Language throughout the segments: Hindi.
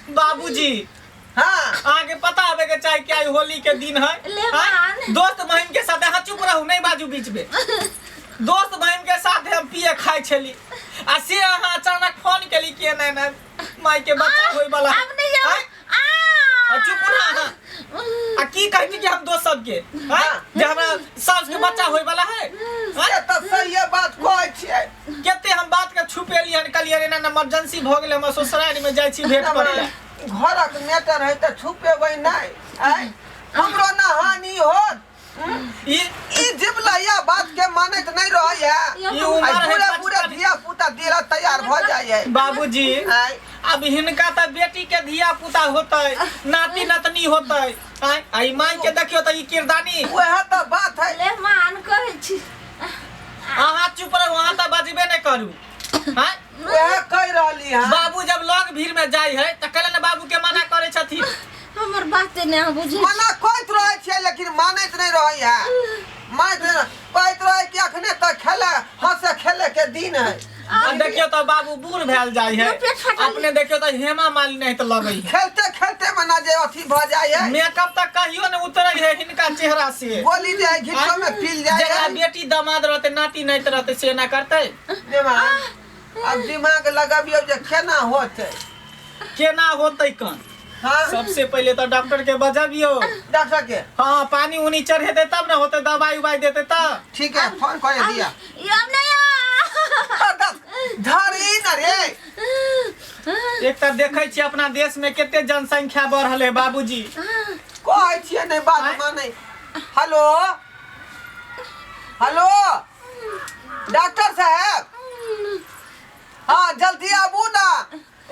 बाबूजी हाँ आगे पता आवे के चाहे क्या होली के दिन है दोस्त बहन के साथ हाँ चुप रहू नहीं बाजू बीच में दोस्त बहन के साथ हम पिए खाए छली आ से अहाँ अचानक फोन केली के नहीं ना माई के बच्चा होय वाला चुप रहा आ की कहती कि हम दोस्त सब के जे हमरा सास के बच्चा होय वाला है ये तो सही बात कहै छियै केते हम बात के छुपेली हन कलियर ना इमरजेंसी भ गेले हम ससुराल में जाय छी भेंट करे घरक मैटर है त छुपेबै नहीं हमरो ना हानि होत ई जिबलैया बात के मानत नहीं रहै है ई उम्र है पूरा धिया पुता देला तैयार भ जाय है बाबूजी अब हिनका त बेटी के धिया पुता होतै नाती नतनी होतै आई माई के देखियो त ई किरदानी ओहे त बात है ले मान कहै छी अहाँ चुप रहो वहां त बजबे नहीं करू ओहे कह रहली है बाबू जब लोग भीड़ में जाय है त कहले न बाबू के मना करे छथिन हमर बात नहीं बुझे मना कहत रहै छै लेकिन मानत नहीं रहै है मानत कहत रहै कि अखने त खेले हंसे खेले के दिन है देखियो तो बाबू बूढ़ भेल जाय है अपने देखियो तो हेमा मालिनी नहीं तो लगे खेलते खेलते मना जे अथी भ जाय है मेकअप तक कहियो न उतरै है हिनका चेहरा से गोली जे घिचो में पिल जाय जरा है बेटी दामाद रहते नाती नहीं रहते से ना करते अब दिमाग लगाबियो जे केना होते केना होते कन हां सबसे पहले तो डॉक्टर के बजाबियो डॉक्टर के हां पानी उनी चढ़ेते तब ना होते दवाई उवाई देते त ठीक है फोन कर दिया अब नहीं धरी न रे एक त देखै छी अपना देश में केते जनसंख्या बढ़ रहले बाबूजी कहै छियै नहीं बात मानै हेलो हेलो डॉक्टर साहब हाँ जल्दी आबू ना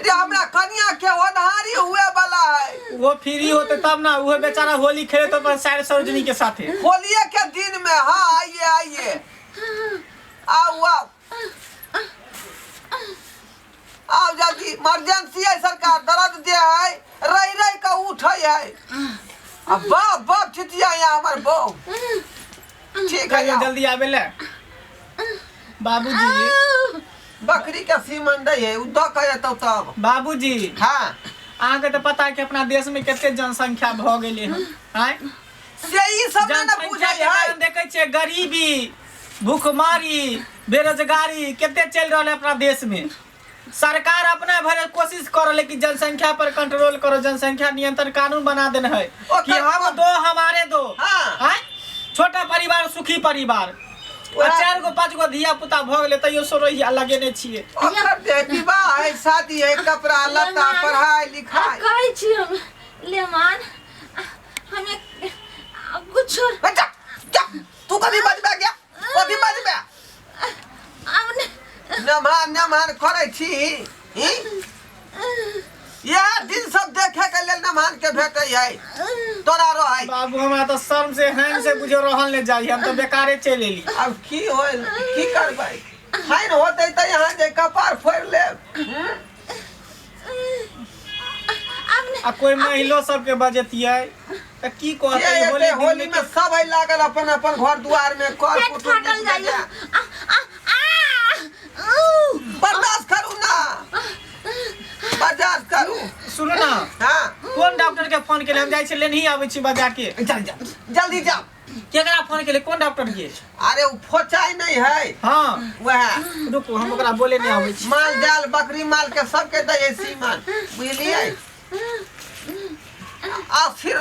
रे हमरा कन्या के ओधारी हुए वाला है वो फ्री होते तब ना वो बेचारा होली खेले तो पर साइड सरोजनी के साथ होलिये के दिन में हाँ आइए आइए आओ आओ आओ जल्दी इमरजेंसी है सरकार दर्द दे है रही रही का उठे है अब बाप बाप चितिया यहाँ हमार बहू ठीक है जल्दी आवे ले बाबूजी बकरी के सीमन दे है उदा करे तब बाबूजी हाँ अहाँ के तो पता है कि अपना देश में केते जनसंख्या भ गेले हैं से ई सब ना बुझै है देखे छियै गरीबी भूखमारी बेरोजगारी केते चल रहल है अपना देश में सरकार अपना भरे कोशिश कर रही कि जनसंख्या पर कंट्रोल करो जनसंख्या नियंत्रण कानून बना देना है कि हम दो हमारे दो छोटा परिवार सुखी परिवार 4 गो 5 गो धिया पुता भ गेले तइयो सोरहिया लगेने छिए ओकर दे विवाह है शादी है कपड़ा लत्ता पढ़ाई लिखाई कहै छी हम ले मान हमें कुछ जा तू कभी बजबे गया कभी बजबे न मान करे छी ये दिन सब देखे के लेल न मान के भेटै है तोरा रहै बाबू हमरा तो शर्म से हैन से बुझो रहल ने जाई हम तो बेकारे चल एली अब की होल की करबै हैन होतै त यहां जे कपार फोड़ ले आ कोई महिलो सब के बजतियै त की कहतै होली में सब है लागल अपन अपन घर द्वार में कर कुटुम बर्दाश्त करू ना बर्दाश्त करू सुनो ना हां कौन डॉक्टर के फोन केले हम जाय छी लेनही आबै छी बजा के जल्दी जाओ केकरा फोन केले कौन डॉक्टर के अरे वो फोचाई नहीं है हां वह रुको हम ओकरा बोले नहीं आबै छी माल जाल बकरी माल के सबके दे है सीमान बुझलिए आखिर